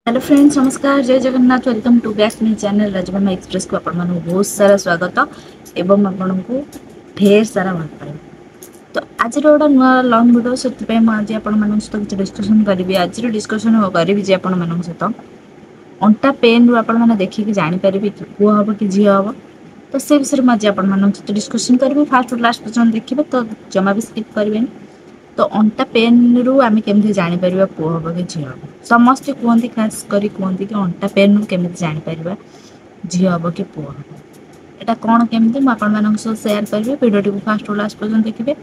Hello friends, नमस्कार, जय Jagannath. Welcome to back me channel Rajmama express को आपण बहुत सारा स्वागत एवं आपण को ढेर सारा भल पाए। तो आज गोटे नुआ लंग भिडियो से आज आपण सहित किसी डिस्कसन करी। आज डिस्कसन करी सहित अंटा पेन रु आपण मैंने देखिए जापर कि पुआ हम कि झी हम। तो से विषय में आज आपण सहित डिस्कसन करी। फास्ट रु लास्ट पर्यटन देखिए तो जमा भी स्किप करेंगे। तो अंटा पेन रु आम केमी जापर पुआ हम कि झी हम। समस्ते कहते खास कर कहते कि अंटा पेन रु केमी जापर झी हम कि पुआ हम। यहाँ कौन केमी मुझे सेयार करी भिडियो को फास्ट रु लास्ट पर्यटन देखिए।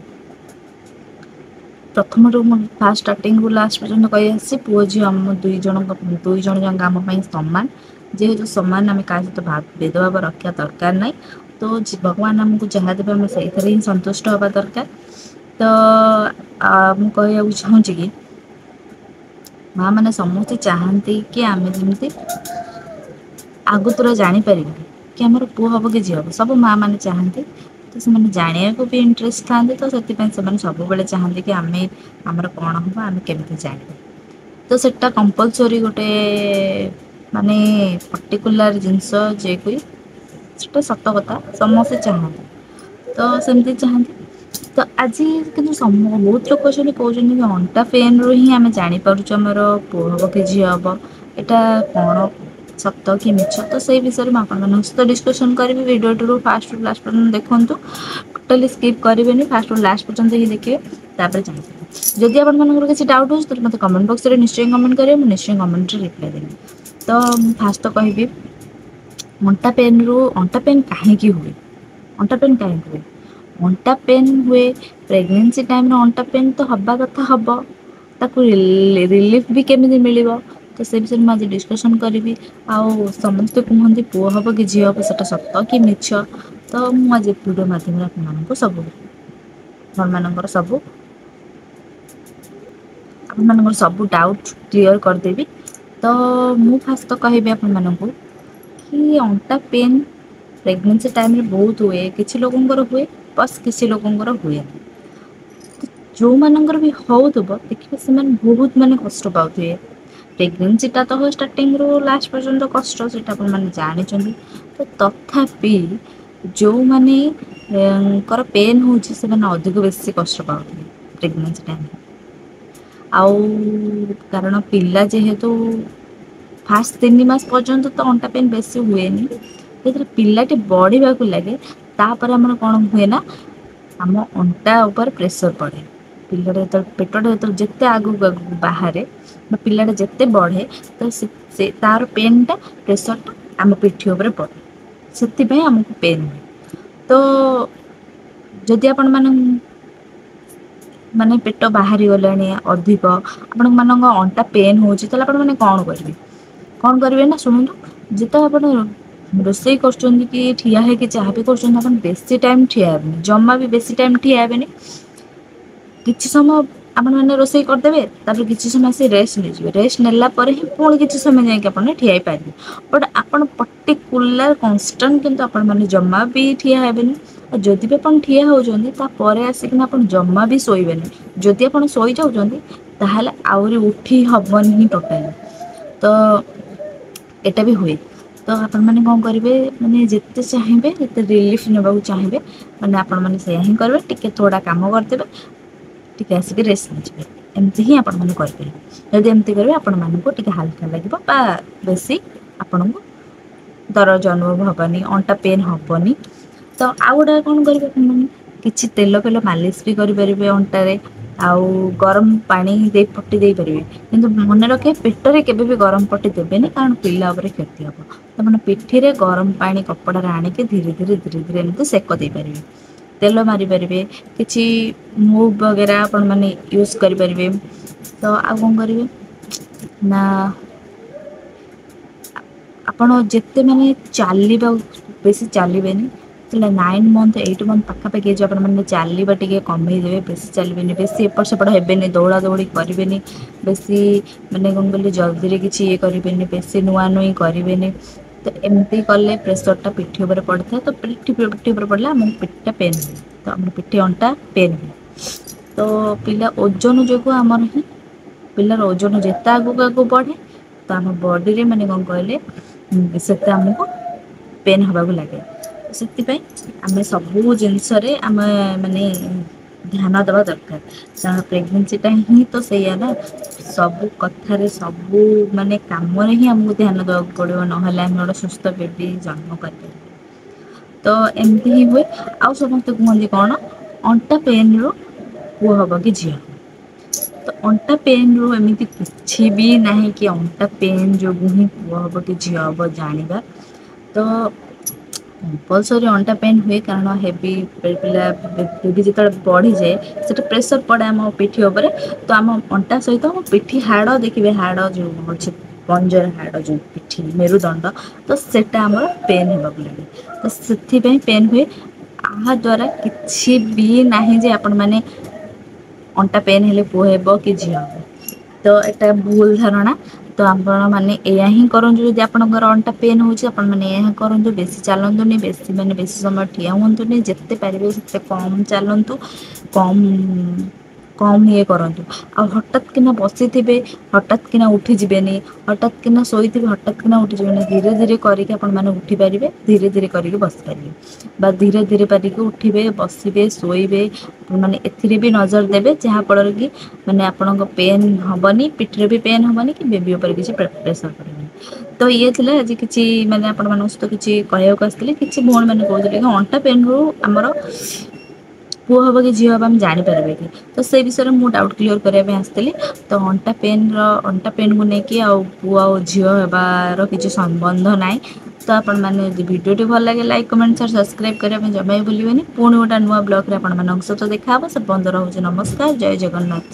प्रथम फास्ट स्टार्टिंग रु लास्ट पर्यटन कही आसी पुओ झी आम दुई जन जाक आम सामान। जेहेतु सामान आम क्या सहित भेदभाव रखा दरकार ना। तो भगवान आमको जहाँ देवे आम से ही संतुष्ट हवा दरकार। तो मुझे चाहूँ कि माँ मैंने समस्ते चाहती कि आम जमी आगुतुरा जापर कि आमर पुओ हम कि झी हम। सब माँ मैंने चाहती तो से जाना को भी इंटरेस्ट था। तो से सब बेले चाहते कि आम आमर कौन हम आम केमी जान। तो सेटा कंपलसरी गोटे माने पर्टिकुलर जिनस जे कोई सेटा सत कथा समस्ते चाहते। तो सेमती चाहती। तो आज कि बहुत लोग अच्छे कहते अंटा पेन रु ही आम जापर आमर पुओ हम कि झी हम। यहाँ कौन सत कि मिछ तो से विषय में आपन सहित डिस्कसन करी। भिडियो फास्ट लास्ट पर्यटन देखूँ। टोटाली स्किप करेंगे। फास्ट लास्ट पर्यटन ही देखिए तापर जानते। जदि आप किसी डाउट हो तो मतलब कमेंट बॉक्स में निश्चय कमेंट करेंगे। मुझे निश्चय कमेंट रिप्लाई देंगे। तो फास्ट तो कहि अंटा पेन रु अंटा पेन कहीं हुए। अंटा पेन कहीं हुए अंटा पेन हुए प्रेगनेंसी टाइम अंटा पेन तो हवा कथा हम। ताकू रिलीफ भी केमी मिल। तो से विषय में आज डिस्कसन करी। आउ समस्ते कहते पुओ हम कि झी हम से सत कि मिछ। तो मुझे भिडियो मध्यम आपको सब सब डाउट क्लीयर करदेवी। तो मु फास्ट तो कहि आपण कि अंटा पेन प्रेगनेंसी टाइम रे बहुत हुए। किसी लोगों हुए बस किसी लोगों हुए। तो जो मानकर भी होथबो देखिए से बहुत माने कष्ट पाउथे। प्रेगनेंसीटा तो स्टार्टिंग रू लास्ट पर्यंत कष्ट से जानी। तो तथापि जो माने कर पेन हो अधिक बेसी कष्ट पाते प्रेगनेंसी टाइम। आउ कारण पिला जेहेतु फास्ट 3 मास पर्यंत तो अंटा पेन बेसी हुए जो पिलाटी बढ़ा लगे तापर आम कौन हुए ना आम अंटा उपर प्रेसर पड़े। पिलाटा पेटटा जिते आगू आगू बाहर पिलाटा जिते बढ़े तो से तार पेनटा प्रेसरटा आम पिठी उपर पड़े से आमको पेन हुए। तो जदि आपण माने पेट बाहरी गला अधिक आपण मान अंटा पेन हो कौन करेंगे ना शुणु जिते आप रोषे कर ठिया है कि जहाँ भी कर बेसी टाइम ठिया जमा भी बेसी टाइम ठिया किसी समय आपण मैंने रोषे करदे तापर किसी समय से रेस्ट लीजिए। रेस्ट नेला पर ही पुणी किसी समय जाए ठिया पारे। बट आपण पर्टिकुलर कन्स्टांट किंतु आपण मैंने जमा भी ठिया हेबेनी। जदि भी आप ठिया होपर आसिक आप जमा भी शोबे। जदि आप शोई जाऊँगी ताहले आउरी उठी हबनी ही टोटाली। तो एटा भी हुए। तो आपण मैंने कौन करेंगे मैंने जिते चाहिए जिते रिलीफ ने चाहिए मैंने आपण मैंने से ही करेंगे। टिके थोड़ा काम करदे टिके आसिक रेस्ट लीजिए। एमती ही आपण मैंने करेंगे। जदि एमती करेंगे आपण मानक टिके हल्का लगे बेसी आपण को दरज अनुभव हबनी अंटा पेन हबनी। तो आउ गोटे कौन करेंगे किसी तेल पेल मालिश भी करेंगे अंटारे। आउ गरम पानी दे पट्टी दे पारे कि मन रखिए पेटरे केबे भी गरम पट्टी देवेनि कारण पिला उपरे क्षति हम। तो मैंने पिठी रे गरम पानी कपड़ा आणिके धीरे धीरे धीरे धीरे एमती सेक दे पारे। तेल मारी पारे किसी मूव वगैरह आपण मैंने यूज करेंगे। तो आ कौन करेंगे ना आपण जिते मैंने चलवा बेसी चलवे 9 मंथ 8 मंथ पाखापाखि जो मैंने चलवा टे कमेदेवे बेसी चलवे बेसी एपट सेपट हेबे दौड़ा दौड़ी करेंगे बेसी मैंने कौन कह जल्दी किसी ये करेंगे बेसी नुआ नुई करेंगे। तो एमती कले प्रेसरटा पिठी उपर पड़ता है। तो पिठी उपर पड़े आम पिठा पेन हुए। तो आम पिठी अंटा पेन हुए। तो पिला ओजन जो आमर ही पिलार ओजन जिते आगू आगू बढ़े ତ ଆମ ବଡ଼ିରେ ମାନେ କଣ କହିଲେ ସେତେ ଆମକୁ ପେନ୍ ହେବାକୁ ଲାଗେ। ସେଥିପାଇଁ ଆମେ ସବୁ ଜିନିଷରେ ଆମେ ମାନେ ଧ୍ୟାନ ଦେବା ଦରକାର। ପ୍ରେଗନେନ୍ସି ଟା ହିଁ ତ ସେଇଆ ନା ସବୁ କଥାରେ ସବୁ ମାନେ କାମରେ ହିଁ ଆମକୁ ଧ୍ୟାନ ଦେବାକୁ ପଡ଼ିବ, ନହେଲେ ଆମେ ଗୋଟେ ସୁସ୍ଥ ବେବି ଜନ୍ମ କରିପାରିବା। ତ ଏମିତି ହିଁ ହୁଏ। ଆଉ ସମସ୍ତେ କୁହନ୍ତି କଣ ଅଣ୍ଟା ପେନ୍ ରୁ ପୁଅ ହବ କି ଝିଅ ହବ। ତ ଅଣ୍ଟା ପେନ୍ ରୁ ଏମିତି କିଛି ବି ନାହିଁ କି ଅଣ୍ଟା ପେନ୍ ଯୋଗୁଁ ହିଁ ପୁଅ ହବ କି ଝିଅ ହବ ଜାଣିବା। ତ କମ୍ପଲସରି ଅଣ୍ଟା ପେନ୍ ହୁଏ କାରଣ ହେବି ପିଲା ବେବି ଯେତେବେଳେ ବଢ଼ିଯାଏ ସେଟା ପ୍ରେସର ପଡ଼େ ଆମ ପିଠି ଉପରେ। ତ ଆମ ଅଣ୍ଟା ସହିତ ପିଠି ହାଡ଼ ଦେଖିବେ ହାଡ଼ ଯୋଉ ଅଛି ପଞ୍ଜରା ହାଡ଼ ଯୋଉ ପିଠି ମେରୁଦଣ୍ଡ ତ ସେଟା ଆମର ପେନ୍ ହେବାକୁ ଲାଗେ। ତ ସେଥିପାଇଁ ପେନ୍ ହୁଏ। ଆହା ଦ୍ୱାରା କିଛି ବି ନାହିଁ ଯେ ଆପଣମାନେ ଅଣ୍ଟା ପେନ୍ ହେଲେ ପୁଅ ହେବ କି ଝିଅ ହବ। ତ ଏଟା ଭୁଲ ଧାରଣା। ତ ଆପଣ ମାନେ ଏଇଆ ହିଁ କରନ୍ତୁ, ଯଦି ଆପଣଙ୍କର ଅଣ୍ଟା ପେନ୍ ହେଉଛି ଆପଣ ମାନେ ଏହା କରନ୍ତୁ ବେଶୀ ଚାଲନ୍ତୁନି, ବେଶୀ ସମୟ ଠିଆ ହୁଅନ୍ତୁନି, ଯେତେ ପାରିବେ ସେତେ କମ୍ ଚାଲନ୍ତୁ, କମ୍ ଇଏ କରନ୍ତୁ। ଆଉ ହଠାତ୍ କିନା ବସିଥିବେ ହଠାତ୍ କିନା ଉଠିଯିବେନି, ହଠାତ୍ କିନା ଶୋଇଥିବେ ହଠାତ୍ କିନା ଉଠିଯିବେନି, ଧୀରେ ଧୀରେ କରିକି ଆପଣମାନେ ଉଠିପାରିବେ, ଧୀରେ ଧୀରେ କରିକି ବସିପାରିବେ। ବା ଧୀରେ ଧୀରେ ପାରିକି ଉଠିବେ, ବସିବେ, ଶୋଇବେ, ମାନେ ଏଥିରେ ବି ନଜର ଦେବେ ଯାହାଫଳରେ କି ମାନେ ଆପଣଙ୍କ ପେନ୍ ହବନି, ପିଠିରେ ବି ପେନ୍ ହବନି, କି ବେବି ଉପରେ କିଛି ପ୍ରେସର ପଡ଼ିବନି। ତ ଇଏ ଥିଲା ଆଜି କିଛି ମାନେ ଆପଣମାନଙ୍କ ସହିତ କିଛି କହିବାକୁ ଆସିଥିଲି। କିଛି ଭଉଣୀ ମାନେ କହୁଥିଲେ କି ଅଣ୍ଟା ପେନ୍ ରୁ ଆମର ପୁଅ ହବ କି ଝିଅ ହବ ଆମେ ଜାଣିପାରିବେ କି? ତ ସେଇ ବିଷୟରେ ମୁଁ ଡାଉଟ୍ କ୍ଲିୟର କରିବା ପାଇଁ ଆସିଥିଲି। ତ ଅଣ୍ଟା ପେନ୍କୁ ନେଇକି ଆଉ ପୁଅ ଆଉ ଝିଅ ହେବାର କିଛି ସମ୍ବନ୍ଧ ନାହିଁ। ତ ଆପଣମାନେ ଯଦି ଭିଡ଼ିଓଟି ଭଲ ଲାଗେ ଲାଇକ୍ କମେଣ୍ଟ ସେୟାର ସବସ୍କ୍ରାଇବ୍ କରିବା ପାଇଁ ଜମା ବି ଭୁଲିବେନି। ପୁଣି ଗୋଟେ ନୂଆ ବ୍ଲଗରେ ଆପଣମାନଙ୍କ ସହିତ ଦେଖାହେବ। ସେ ପର୍ଯ୍ୟନ୍ତ ରହୁଛି ନମସ୍କାର, ଜୟ ଜଗନ୍ନାଥ।